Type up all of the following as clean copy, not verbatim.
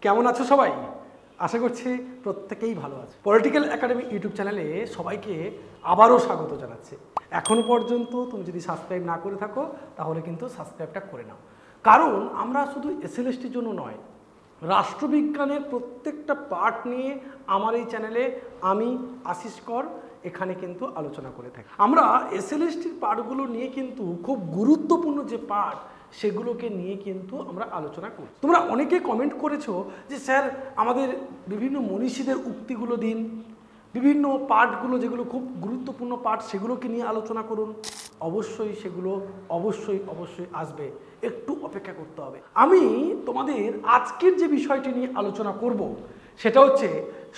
কেমন আছো সবাই? আশা করছি প্রত্যেকেই ভালো আছে। পলিটিক্যাল একাডেমি ইউটিউব চ্যানেলে সবাইকে আবারও স্বাগত জানাচ্ছি। এখনো পর্যন্ত তুমি যদি সাবস্ক্রাইব না করে থাকো তাহলে কিন্তু সাবস্ক্রাইবটা করে নাও, কারণ আমরা শুধু এসএলএসটির জন্য নয়, রাষ্ট্রবিজ্ঞানের প্রত্যেকটা পার্ট নিয়ে আমার এই চ্যানেলে আমি আশিস কর এখানে কিন্তু আলোচনা করে থাকি। আমরা এসএলএসটির পার্টগুলো নিয়ে কিন্তু খুব গুরুত্বপূর্ণ যে পার্ট সেগুলোকে নিয়ে কিন্তু আমরা আলোচনা করি। তোমরা অনেকে কমেন্ট করেছো যে স্যার আমাদের বিভিন্ন মনীষীদের উক্তিগুলো দিন, বিভিন্ন পার্টগুলো যেগুলো খুব গুরুত্বপূর্ণ পার্ট সেগুলোকে নিয়ে আলোচনা করুন। অবশ্যই সেগুলো অবশ্যই আসবে, একটু অপেক্ষা করতে হবে। আমি তোমাদের আজকের যে বিষয়টি নিয়ে আলোচনা করব সেটা হচ্ছে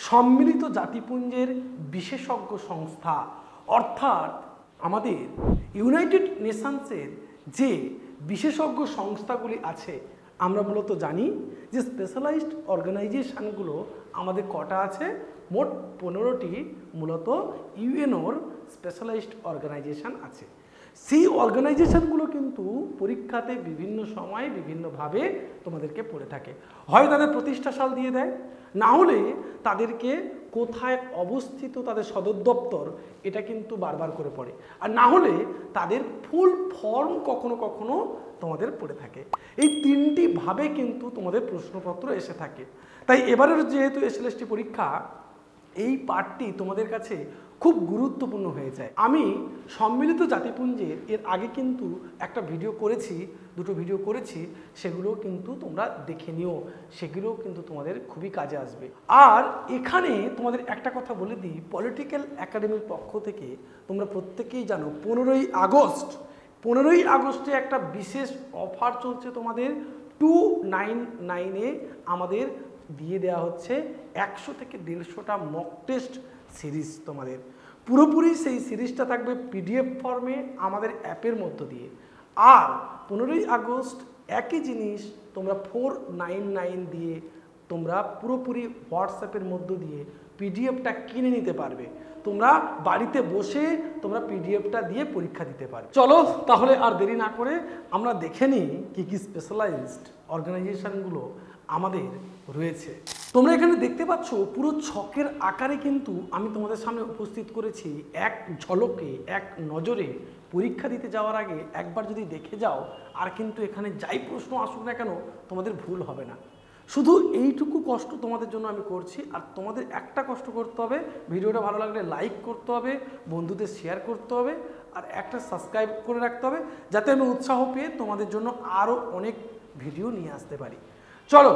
সম্মিলিত জাতিপুঞ্জের বিশেষজ্ঞ সংস্থা, অর্থাৎ আমাদের ইউনাইটেড নেশনসের যে বিশেষজ্ঞ সংস্থাগুলি আছে। আমরা মূলত জানি যে স্পেশালাইজড অর্গানাইজেশনগুলো আমাদের কটা আছে, মোট 15টি মূলত ইউএনওর স্পেশালাইজড অর্গানাইজেশন আছে। সেই অর্গানাইজেশনগুলো কিন্তু পরীক্ষাতে বিভিন্ন সময় বিভিন্নভাবে তোমাদেরকে পড়ে থাকে। হয় তাদের প্রতিষ্ঠা সাল দিয়ে দেয়, না হলে তাদেরকে কোথায় অবস্থিত তাদের সদর দপ্তর এটা কিন্তু বারবার করে পড়ে, আর না হলে তাদের ফুল ফর্ম কখনো কখনো তোমাদের পড়ে থাকে। এই তিনটি ভাবে কিন্তু তোমাদের প্রশ্নপত্র এসে থাকে। তাই এবারের যেহেতু এসএলএসটি পরীক্ষা, এই পার্টটি তোমাদের কাছে খুব গুরুত্বপূর্ণ হয়ে যায়। আমি সম্মিলিত জাতিপুঞ্জের এর আগে কিন্তু একটা ভিডিও করেছি, দুটো ভিডিও করেছি, সেগুলো কিন্তু তোমরা দেখে নিও, সেগুলো কিন্তু তোমাদের খুবই কাজে আসবে। আর এখানে তোমাদের একটা কথা বলে দিই, পলিটিক্যাল একাডেমির পক্ষ থেকে তোমরা প্রত্যেকেই জানো 15ই আগস্টে একটা বিশেষ অফার চলছে তোমাদের। 299-এ আমাদের দিয়ে দেওয়া হচ্ছে 100 থেকে 150টা মক টেস্ট সিরিজ। তোমাদের পুরোপুরি সেই সিরিজটা থাকবে পিডিএফ ফর্মে আমাদের অ্যাপের মধ্য দিয়ে। আর 15ই আগস্ট একই জিনিস তোমরা 499 দিয়ে তোমরা পুরোপুরি হোয়াটসঅ্যাপের মধ্য দিয়ে পিডিএফটা কিনে নিতে পারবে। তোমরা বাড়িতে বসে তোমরা পিডিএফটা দিয়ে পরীক্ষা দিতে পারবে। চলো তাহলে আর দেরি না করে আমরা দেখে নিই কী কী স্পেশালাইজড অর্গানাইজেশনগুলো আমাদের রয়েছে। তোমরা এখানে দেখতে পাচ্ছ পুরো ছকের আকারে কিন্তু আমি তোমাদের সামনে উপস্থিত করেছি। এক ঝলকে এক নজরে পরীক্ষা দিতে যাওয়ার আগে একবার যদি দেখে যাও, আর কিন্তু এখানে যাই প্রশ্ন আসুক না কেন তোমাদের ভুল হবে না। শুধু এইটুকু কষ্ট তোমাদের জন্য আমি করছি, আর তোমাদের একটা কষ্ট করতে হবে, ভিডিওটা ভালো লাগলে লাইক করতে হবে, বন্ধুদের শেয়ার করতে হবে, আর একটা সাবস্ক্রাইব করে রাখতে হবে, যাতে আমি উৎসাহ পেয়ে তোমাদের জন্য আরও অনেক ভিডিও নিয়ে আসতে পারি। চলো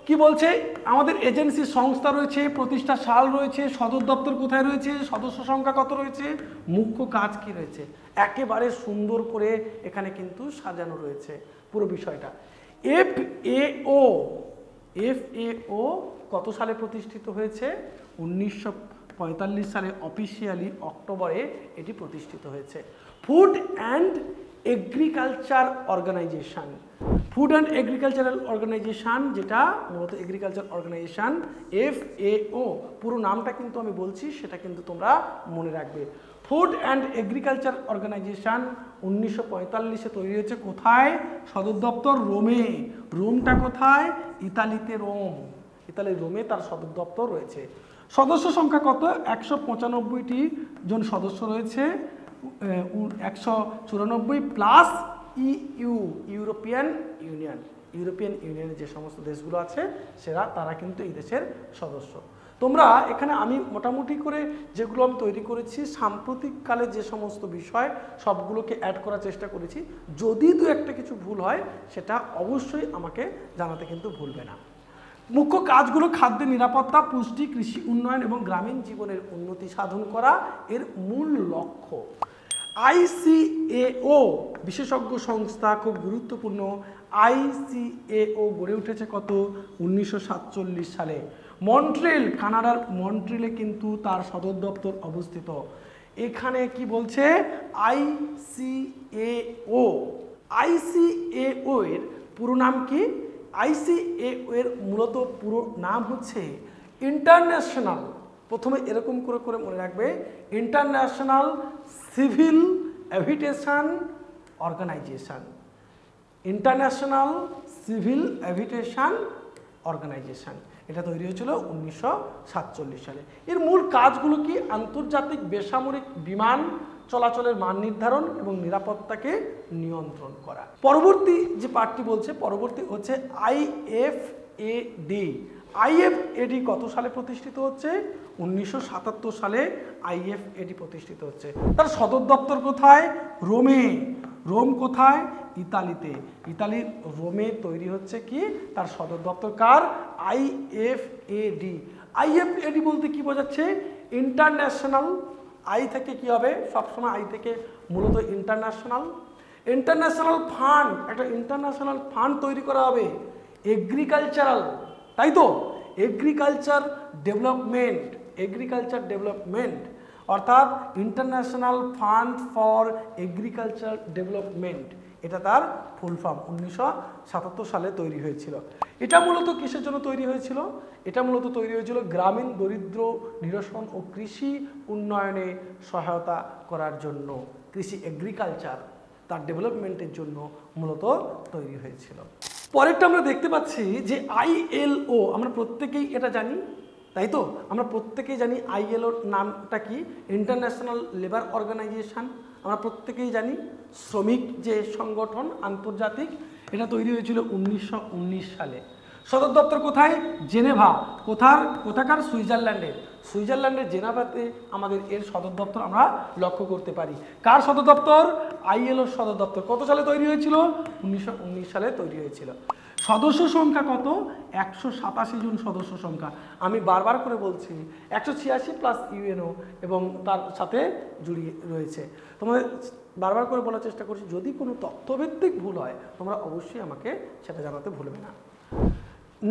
কি বলছে, আমাদের এজেন্সি সংস্থা রয়েছে, প্রতিষ্ঠা সাল রয়েছে, সদর দপ্তর কোথায় রয়েছে, সদস্য সংখ্যা কত রয়েছে, মুখ্য কাজ কি রয়েছে, একেবারে সুন্দর করে এখানে কিন্তু সাজানো রয়েছে পুরো বিষয়টা। এফএও কত সালে প্রতিষ্ঠিত হয়েছে? 1945 সালে অফিসিয়ালি অক্টোবরে এটি প্রতিষ্ঠিত হয়েছে। Food and agriculture organisation, food and agricultural organisation, যেটা মূলত এগ্রিকালচার অর্গানাইজেশন এফএও, পুরো নামটা কিন্তু আমি বলছি, সেটা কিন্তু তোমরা মনে রাখবে। ফুড অ্যান্ড এগ্রিকালচার অর্গানাইজেশন 1945-এ তৈরি হয়েছে। কোথায়? সদর দপ্তর রোমে। রোমটা কোথায়? ইতালিতে রোম, ইতালির রোমে তার সদর দপ্তর রয়েছে। সদস্য সংখ্যা কত? 195টি জন সদস্য রয়েছে, 194 প্লাস ইউরোপিয়ান ইউনিয়নের যে সমস্ত দেশগুলো আছে তারা কিন্তু এই দেশের সদস্য। তোমরা এখানে আমি মোটামুটি করে যেগুলো আমি তৈরি করেছি সাম্প্রতিককালে যে সমস্ত বিষয় সবগুলোকে অ্যাড করার চেষ্টা করেছি। যদি দু একটা কিছু ভুল হয় সেটা অবশ্যই আমাকে জানাতে কিন্তু ভুলবে না। মুখ্য কাজগুলো খাদ্যের নিরাপত্তা, পুষ্টি, কৃষি উন্নয়ন এবং গ্রামীণ জীবনের উন্নতি সাধন করা এর মূল লক্ষ্য। আইসিএও বিশেষজ্ঞ সংস্থা, খুব গুরুত্বপূর্ণ। আইসিএও গড়ে উঠেছে কত? 1947 সালে। মন্ট্রিল, কানাডার মন্ট্রিলে কিন্তু তার সদর দপ্তর অবস্থিত। এখানে কি বলছে? আইসিএও এর পুরো নাম কি? আইসিএও এর মূলত পুরো নাম হচ্ছে ইন্টারন্যাশনাল, প্রথমে এরকম করে করে মনে রাখবে, international civil aviation organisation. International civil aviation organisation. এটা তৈরি হয়েছিল 1947 সালে। এর মূল কাজগুলো কি? আন্তর্জাতিক বেসামরিক বিমান চলাচলের মান নির্ধারণ এবং নিরাপত্তাকে নিয়ন্ত্রণ করা। পরবর্তী যে পার্টটি বলছে, পরবর্তী হচ্ছে আইএফএডি। আইএফএডি কত সালে প্রতিষ্ঠিত হচ্ছে? 1977 সালে আইএফএডি প্রতিষ্ঠিত হচ্ছে। তার সদর দপ্তর কোথায়? রোমে। রোম কোথায়? ইতালিতে। ইতালির রোমে তৈরি হচ্ছে কি তার সদর দপ্তর। কার? আইএফএডি। আইএফএডি বলতে কি বোঝাচ্ছে? ইন্টারন্যাশনাল। আই থেকে কি হবে? সবসময় আই থেকে মূলত ইন্টারন্যাশনাল। ইন্টারন্যাশনাল ফান্ড, একটা ইন্টারন্যাশনাল ফান্ড তৈরি করা হবে এগ্রিকালচারাল, তাই তো? এগ্রিকালচার ডেভেলপমেন্ট, এগ্রিকালচার ডেভেলপমেন্ট অর্থাৎ international fund for agriculture development, এটা তার ফুল ফর্ম। 1977 সালে তৈরি হয়েছিল। এটা মূলত কিসের জন্য তৈরি হয়েছিল? এটা মূলত তৈরি হয়েছিল গ্রামীণ দরিদ্র নিরসন ও কৃষি উন্নয়নে সহায়তা করার জন্য। কৃষি এগ্রিকালচার তার ডেভেলপমেন্টের জন্য মূলত তৈরি হয়েছিল। পরেরটা আমরা দেখতে পাচ্ছি যে আইএলও, আমরা প্রত্যেকেই এটা জানি, তাই তো? আমরা প্রত্যেকেই জানি আইএলওর নামটা কি? International labour organisation. আমরা প্রত্যেকেই জানি শ্রমিক যে সংগঠন আন্তর্জাতিক, এটা তৈরি হয়েছিল 1919 সালে। সদর দপ্তর কোথায়? জেনেভা। কোথাকার? সুইজারল্যান্ডের। সুইজারল্যান্ডের জেনেভাতে আমাদের এর সদর দপ্তর আমরা লক্ষ্য করতে পারি। কার সদর দপ্তর? আইএলওর সদর দপ্তর। কত সালে তৈরি হয়েছিল? 1919 সালে তৈরি হয়েছিল। সদস্য সংখ্যা কত? 187 জন সদস্য সংখ্যা। আমি বারবার করে বলছি 186 প্লাস ইউএনও এবং তার সাথে জড়িয়ে রয়েছে। তোমাদের বারবার করে বলার চেষ্টা করছি, যদি কোনো তথ্যভিত্তিক ভুল হয় তোমরা অবশ্যই আমাকে সেটা জানাতে ভুলবে না।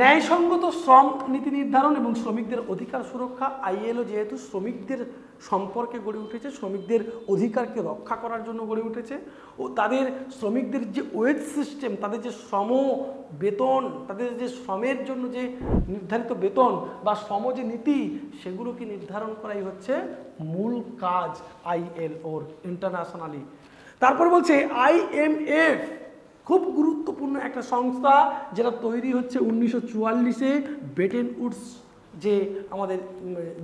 ন্যায়সঙ্গত শ্রম নীতি নির্ধারণ এবং শ্রমিকদের অধিকার সুরক্ষা। আইএলও যেহেতু শ্রমিকদের সম্পর্কে গড়ে উঠেছে, শ্রমিকদের অধিকারকে রক্ষা করার জন্য গড়ে উঠেছে, ও তাদের শ্রমিকদের যে ওয়েজ সিস্টেম, তাদের যে শ্রম বেতন, তাদের যে শ্রমের জন্য যে নির্ধারিত বেতন বা শ্রম যে নীতি, সেগুলোকে নির্ধারণ করাই হচ্ছে মূল কাজ আইএলওর ইন্টারন্যাশনালি। তারপর বলছে আইএমএফ, খুব গুরুত্বপূর্ণ একটা সংস্থা, যেটা তৈরি হচ্ছে 1944-এ ব্রেটেন উডস যে আমাদের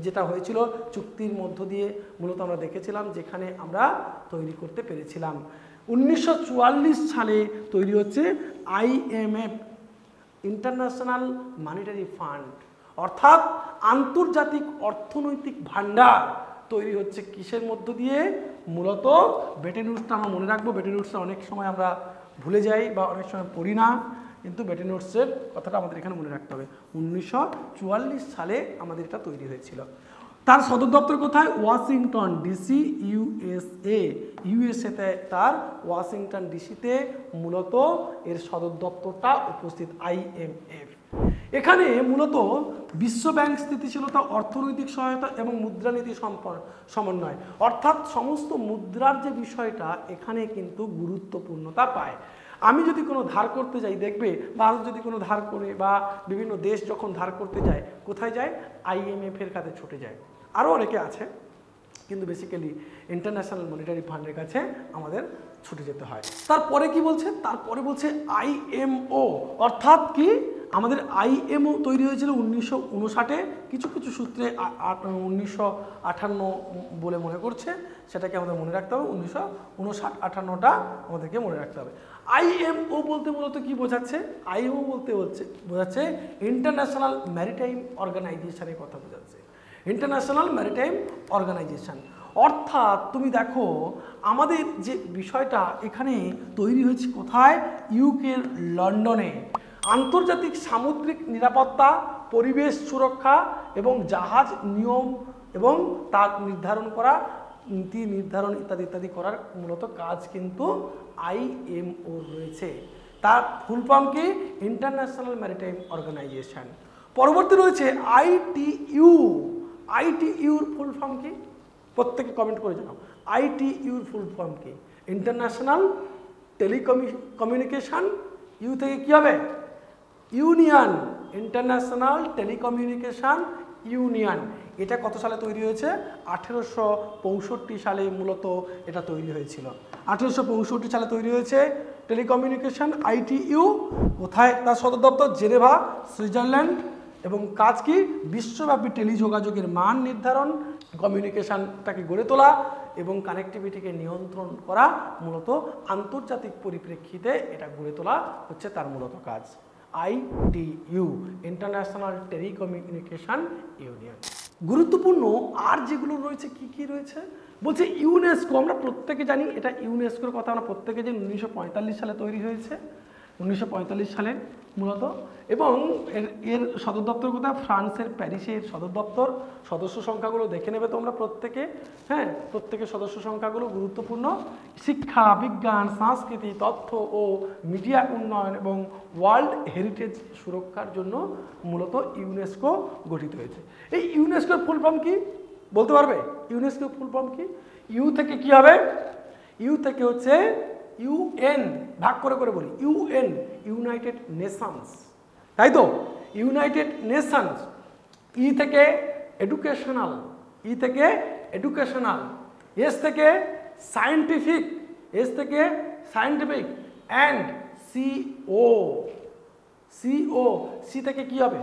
যেটা হয়েছিল চুক্তির মধ্য দিয়ে মূলত আমরা দেখেছিলাম, যেখানে আমরা তৈরি করতে পেরেছিলাম। 1944 সালে তৈরি হচ্ছে আইএমএফ, ইন্টারন্যাশনাল মনিটারি ফান্ড, অর্থাৎ আন্তর্জাতিক অর্থনৈতিক ভান্ডার তৈরি হচ্ছে কিসের মধ্য দিয়ে? মূলত ব্রেটেন উডসটা আমরা মনে রাখবো। ব্রেটেন উডসটা অনেক সময় আমরা ভুলে যাই বা অনেক সময় পড়ি না, কিন্তু ব্রেটেন উডসের কথাটা আমাদের এখানে মনে রাখতে হবে। 1944 সালে আমাদের এটা তৈরি হয়েছিল। তার সদর দপ্তর কোথায়? Washington DC, USA. ইউএসএতে তার ওয়াশিংটন ডিসিতে মূলত এর সদর দপ্তরটা উপস্থিত আইএমএফ। এখানে মূলত বিশ্বব্যাংক স্থিতিশীলতা, অর্থনৈতিক সহায়তা এবং মুদ্রানীতি সমন্বয়, অর্থাৎ সমস্ত মুদ্রার যে বিষয়টা এখানে কিন্তু গুরুত্বপূর্ণতা পায়। আমি যদি কোনো ধার করতে যাই, দেখবে ভারত যদি কোনো ধার করে বা বিভিন্ন দেশ যখন ধার করতে যায়, কোথায় যায়? আইএমএফ এর কাছে ছুটে যায়। আরও অনেকে আছে, কিন্তু বেসিক্যালি ইন্টারন্যাশনাল মনিটারি ফান্ডের কাছে আমাদের ছুটে যেতে হয়। তারপরে কি বলছে? তারপরে বলছে আইএমও, অর্থাৎ কি? আমাদের আইএমও তৈরি হয়েছিল 1959-এ, কিছু কিছু সূত্রে 1958 বলে মনে করছে, সেটাকে আমাদের মনে রাখতে হবে। 1959-58টা আমাদেরকে মনে রাখতে হবে। আইএমও বলতে মূলত কি বোঝাচ্ছে? আইএমও বলতে বোঝাচ্ছে ইন্টারন্যাশনাল ম্যারিটাইম অর্গানাইজেশনের কথা বোঝাচ্ছে। ইন্টারন্যাশনাল ম্যারিটাইম অর্গানাইজেশন অর্থাৎ তুমি দেখো আমাদের যে বিষয়টা এখানে তৈরি হয়েছে কোথায়? ইউকের লন্ডনে। আন্তর্জাতিক সামুদ্রিক নিরাপত্তা, পরিবেশ সুরক্ষা এবং জাহাজ নিয়ম এবং তার নির্ধারণ করা, নীতি নির্ধারণ ইত্যাদি ইত্যাদি করার মূলত কাজ কিন্তু আইএমও রয়েছে। তার ফুল ফর্ম কি? International maritime organisation. পরবর্তী রয়েছে আইটিইউ। আইটিইউর ফুল ফর্ম কি? প্রত্যেকে কমেন্ট করে জানাও। আইটিইউর ফুল ফর্ম কি? International telecommunication. ইউ থেকে কি হবে? Union, international telecommunication union. এটা কত সালে তৈরি হয়েছে? 1865 সালে মূলত এটা তৈরি হয়েছিল। 1865 সালে তৈরি হয়েছে। টেলিকমিউনিকেশন ITU, কোথায় তার সদর দপ্তর? Geneva, Switzerland. এবং কাজ কি? বিশ্বব্যাপী টেলিযোগাযোগের মান নির্ধারণ, কমিউনিকেশনটাকে গড়ে তোলা এবং কানেক্টিভিটিকে নিয়ন্ত্রণ করা, মূলত আন্তর্জাতিক পরিপ্রেক্ষিতে এটা গড়ে তোলা হচ্ছে তার মূলত কাজ। ITU, international telecommunication union. গুরুত্বপূর্ণ আর যেগুলো রয়েছে কি কি রয়েছে বলছে ইউনেস্কো। আমরা প্রত্যেকে জানি এটা ইউনেস্কোর কথা, আমরা প্রত্যেকে জানি 1945 সালে তৈরি হয়েছে, 1945 সালে মূলত। এবং এর সদর দপ্তর কোথায়? ফ্রান্সের প্যারিসের সদর দপ্তর। সদস্য সংখ্যাগুলো দেখে নেবে তোমরা প্রত্যেকে, হ্যাঁ, প্রত্যেকের সদস্য সংখ্যাগুলো গুরুত্বপূর্ণ। শিক্ষা, বিজ্ঞান, সংস্কৃতি, তথ্য ও মিডিয়া উন্নয়ন এবং ওয়ার্ল্ড হেরিটেজ সুরক্ষার জন্য মূলত ইউনেস্কো গঠিত হয়েছে। এই ইউনেস্কোর ফুল ফর্ম কি বলতে পারবে? ইউনেস্কোর ফুল ফর্ম কি? ইউ থেকে কি হবে? ইউ থেকে হচ্ছে UN, ভাগ করে করে বলি, UN, ইউনাইটেড নেশনস, তাই তো? United Nations. ই থেকে এডুকেশনাল, ই থেকে এডুকেশনাল। এস থেকে সায়েন্টিফিক, এস থেকে scientific. And CO, CO, C থেকে কি হবে?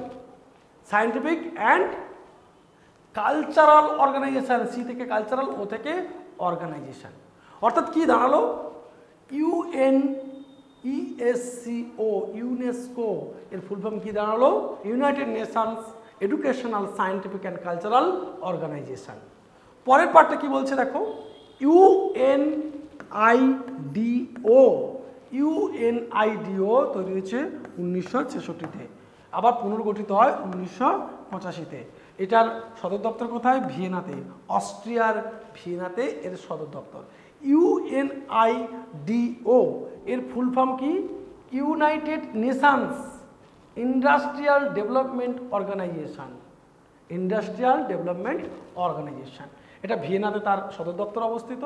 Scientific and cultural organisation, C থেকে কালচারাল, ও থেকে অর্গানাইজেশন। অর্থাৎ কি দাঁড়ালো? UNESCO, ইউনেস্কো এর ফুল ফর্ম কি দাঁড়ালো? United nations educational, scientific and cultural organisation. পরের পার্টটা কি বলছে দেখো, UNIDO, UNIDO তৈরি হয়েছে 1966-তে, আবার পুনর্গঠিত হয় 1985-তে। এটার সদর দপ্তর কোথায়? ভিয়েনাতে, অস্ট্রিয়ার ভিয়েনাতে এর সদর দপ্তর। UNIDO এর ফুল ফর্ম কি? United nations industrial development organisation, industrial development organisation. এটা ভিয়েনাতে তার সদর দপ্তর অবস্থিত।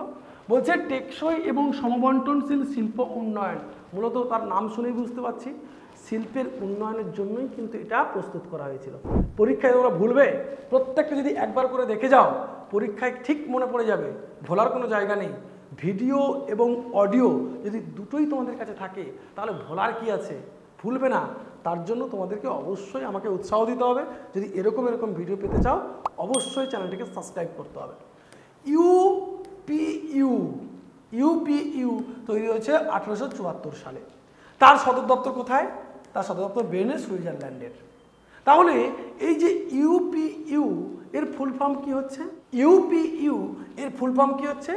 বলছে টেকসই এবং সমবন্টনশীল শিল্প উন্নয়ন, মূলত তার নাম শুনেই বুঝতে পারছি শিল্পের উন্নয়নের জন্যই কিন্তু এটা প্রস্তুত করা হয়েছিল। পরীক্ষায় তোমরা ভুলবে, প্রত্যেকটা যদি একবার করে দেখে যাও পরীক্ষায় ঠিক মনে পড়ে যাবে, ভোলার কোনো জায়গা নেই। ভিডিও এবং অডিও যদি দুটোই তোমাদের কাছে থাকে তাহলে ভোলার কি আছে, ভুলবে না। তার জন্য তোমাদেরকে অবশ্যই আমাকে উৎসাহ দিতে হবে। যদি এরকম ভিডিও পেতে চাও অবশ্যই চ্যানেলটিকে সাবস্ক্রাইব করতে হবে। ইউপিইউ তৈরি হয়েছে 1874 সালে। তার সদর দপ্তর কোথায়? তার সদর দপ্তর বের্নে, সুইজারল্যান্ডের। তাহলে এই যে ইউপিইউ এর ফুল ফর্ম কি হচ্ছে? ইউপিইউ এর ফুল ফর্ম কি হচ্ছে?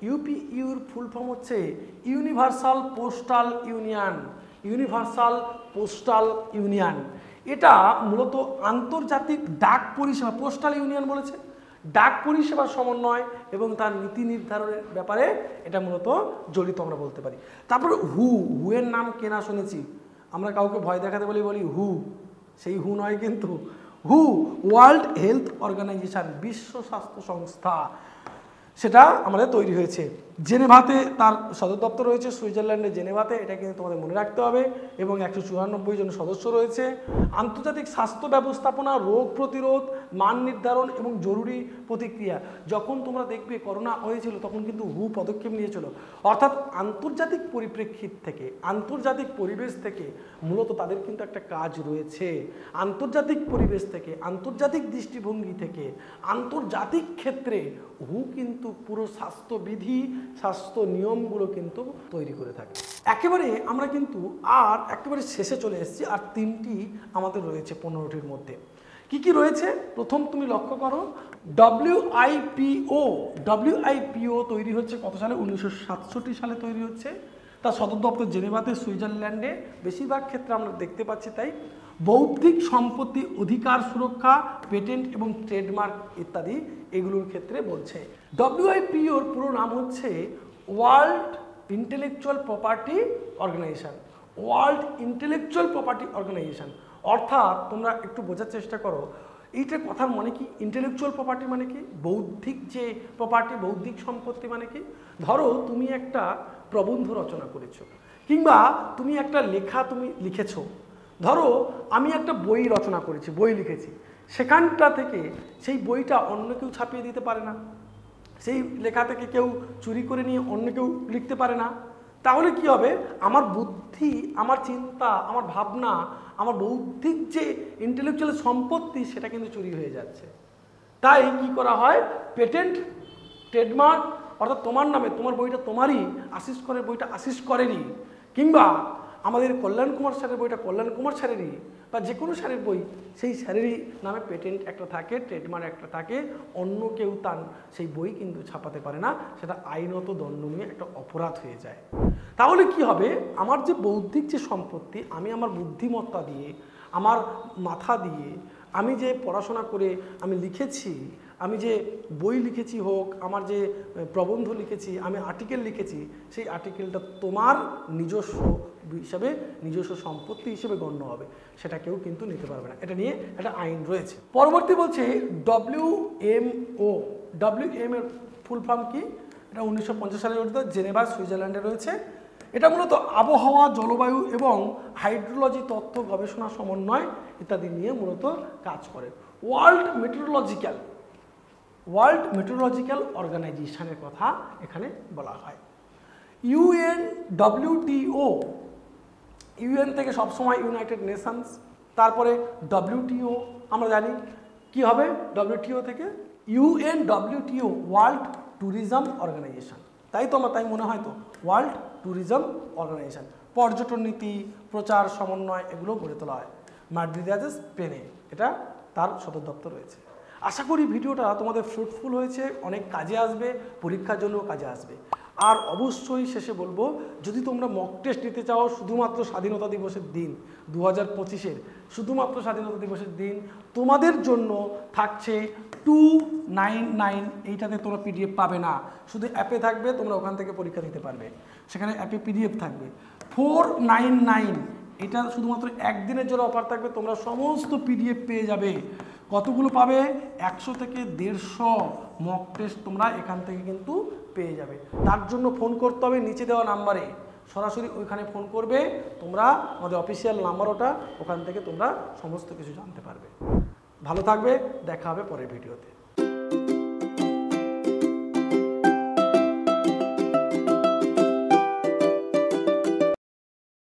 ইউপিইউর ফুল ফর্ম হচ্ছে universal postal union, universal postal union. এটা মূলত আন্তর্জাতিক ডাক পরিষেবা, পোস্টাল ইউনিয়ন বলেছে, ডাক পরিষেবার সমন্বয় এবং তার নীতি নির্ধারণের ব্যাপারে এটা মূলত জড়িত আমরা বলতে পারি। তারপরে হু এর নাম কেনা শুনেছি আমরা, কাউকে ভয় দেখাতে বলি হু, সেই হু নয় কিন্তু, হু ওয়ার্ল্ড হেলথ অর্গানাইজেশন, বিশ্ব স্বাস্থ্য সংস্থা, সেটা আমাদের তৈরি হয়েছে। জেনেভাতে তার সদর দপ্তর রয়েছে, সুইজারল্যান্ডের জেনেভাতে, এটা কিন্তু তোমাদের মনে রাখতে হবে। এবং 194 জন সদস্য রয়েছে। আন্তর্জাতিক স্বাস্থ্য ব্যবস্থাপনা, রোগ প্রতিরোধ, মান নির্ধারণ এবং জরুরি প্রতিক্রিয়া। যখন তোমরা দেখবে করোনা হয়েছিল তখন কিন্তু হু পদক্ষেপ নিয়েছিল। অর্থাৎ আন্তর্জাতিক পরিপ্রেক্ষিত থেকে, আন্তর্জাতিক পরিবেশ থেকে মূলত তাদের কিন্তু একটা কাজ রয়েছে। আন্তর্জাতিক পরিবেশ থেকে, আন্তর্জাতিক দৃষ্টিভঙ্গি থেকে, আন্তর্জাতিক ক্ষেত্রে হু কিন্তু পুরো স্বাস্থ্যবিধি, স্বাস্থ্য নিয়মগুলো কিন্তু তৈরি করে থাকে। একেবারে আমরা কিন্তু আর একেবারে শেষে চলে এসেছি, আর তিনটি আমাদের রয়েছে 15টির মধ্যে। কি কি রয়েছে? প্রথম তুমি লক্ষ্য করো, WIPO তৈরি হচ্ছে কত সালে? 1967 সালে তৈরি হচ্ছে। তার সদর দপ্তর জেনেভাতে, সুইজারল্যান্ডে। বেশিরভাগ ক্ষেত্রে আমরা দেখতে পাচ্ছি তাই। বৌদ্ধিক সম্পত্তি অধিকার সুরক্ষা, পেটেন্ট এবং ট্রেডমার্ক ইত্যাদি এগুলোর ক্ষেত্রে বলছে। WIPOর পুরো নাম হচ্ছে world intellectual property organisation, world intellectual property organisation. অর্থাৎ তোমরা একটু বোঝার চেষ্টা করো এইটার কথার মানে কি। ইন্টেলেকচুয়াল প্রপার্টি মানে কি? বৌদ্ধিক যে প্রপার্টি, বৌদ্ধিক সম্পত্তি মানে কি? ধরো তুমি একটা প্রবন্ধ রচনা করেছো, কিংবা তুমি একটা লেখা তুমি লিখেছো। ধরো আমি একটা বই রচনা করেছি, বই লিখেছি, সেখানটা থেকে সেই বইটা অন্য কেউ ছাপিয়ে দিতে পারে না, সেই লেখা থেকে কেউ চুরি করে নিয়ে অন্য কেউ লিখতে পারে না। তাহলে কি হবে, আমার বুদ্ধি, আমার চিন্তা, আমার ভাবনা, আমার বৌদ্ধিক যে ইন্টেলেকচুয়াল সম্পত্তি সেটা কিন্তু চুরি হয়ে যাচ্ছে। তাই কি করা হয়, পেটেন্ট, ট্রেডমার্ক, অর্থাৎ তোমার নামে, তোমার বইটা তোমারই, আশিস করের বইটা আশিস করেরই, কিংবা আমাদের কল্যাণ কুমার স্যারের বইটা কল্যাণ কুমার স্যারেরই, বা যে কোনো স্যারের বই সেই স্যারেরই নামে পেটেন্ট একটা থাকে, ট্রেডমার্ক একটা থাকে, অন্য কেউ তার সেই বই কিন্তু ছাপাতে পারে না, সেটা আইনত দণ্ডনীয় একটা অপরাধ হয়ে যায়। তাহলে কি হবে, আমার যে বৌদ্ধিক যে সম্পত্তি, আমি আমার বুদ্ধিমত্তা দিয়ে, আমার মাথা দিয়ে, আমি যে পড়াশোনা করে আমি লিখেছি, আমি যে বই লিখেছি হোক, আমার যে প্রবন্ধ লিখেছি, আমি আর্টিকেল লিখেছি, সেই আর্টিকেলটা তোমার নিজস্ব হিসাবে, নিজস্ব সম্পত্তি হিসেবে গণ্য হবে, সেটা কেউ কিন্তু নিতে পারবে না। এটা নিয়ে একটা আইন রয়েছে। পরবর্তী বলছে WMO। WM এর ফুল ফর্ম কি? এটা 1950 সালে গঠিত, জেনেভা, সুইজারল্যান্ডে রয়েছে। এটা মূলত আবহাওয়া, জলবায়ু এবং হাইড্রোলজি তথ্য গবেষণা, সমন্বয় ইত্যাদি নিয়ে মূলত কাজ করে। ওয়ার্ল্ড মেট্রোলজিক্যাল অর্গানাইজেশনের কথা এখানে বলা হয়। WTO, ইউএন থেকে সবসময় ইউনাইটেড নেশনস, তারপরে WTO আমরা জানি কি হবে, WTO থেকে WTO, ওয়ার্ল্ড ট্যুরিজম অর্গানাইজেশন। তাই তো আমার তাই মনে হয় তো, ওয়ার্ল্ড ট্যুরিজম অর্গানাইজেশন। পর্যটন নীতি, প্রচার, সমন্বয় এগুলো গড়ে তোলা হয়। মাদ্রিদে আছে, স্পেনে, এটা তার সদর দপ্তর রয়েছে। আশা করি ভিডিওটা তোমাদের ফ্রুটফুল হয়েছে, অনেক কাজে আসবে, পরীক্ষার জন্য কাজে আসবে। আর অবশ্যই শেষে বলবো, যদি তোমরা মক টেস্ট নিতে চাও শুধুমাত্র স্বাধীনতা দিবসের দিন, 2025-এর শুধুমাত্র স্বাধীনতা দিবসের দিন, তোমাদের জন্য থাকছে 299। এইটাতে তোমরা PDF পাবে না, শুধু অ্যাপে থাকবে, তোমরা ওখান থেকে পরীক্ষা দিতে পারবে, সেখানে অ্যাপে PDF থাকবে। 499, এটা শুধুমাত্র একদিনের জন্য অফার থাকবে, তোমরা সমস্ত PDF পেয়ে যাবে। কতগুলো পাবে? 100 থেকে 150 মক টেস্ট তোমরা এখান থেকে কিন্তু পেয়ে যাবে। তার জন্য ফোন করতে হবে নিচে দেওয়া নাম্বারে, সরাসরি ওইখানে ফোন করবে তোমরা, আমাদের অফিসিয়াল নাম্বার ওটা, ওখান থেকে তোমরা সমস্ত কিছু জানতে পারবে। ভালো থাকবে, দেখা হবে পরের ভিডিওতে।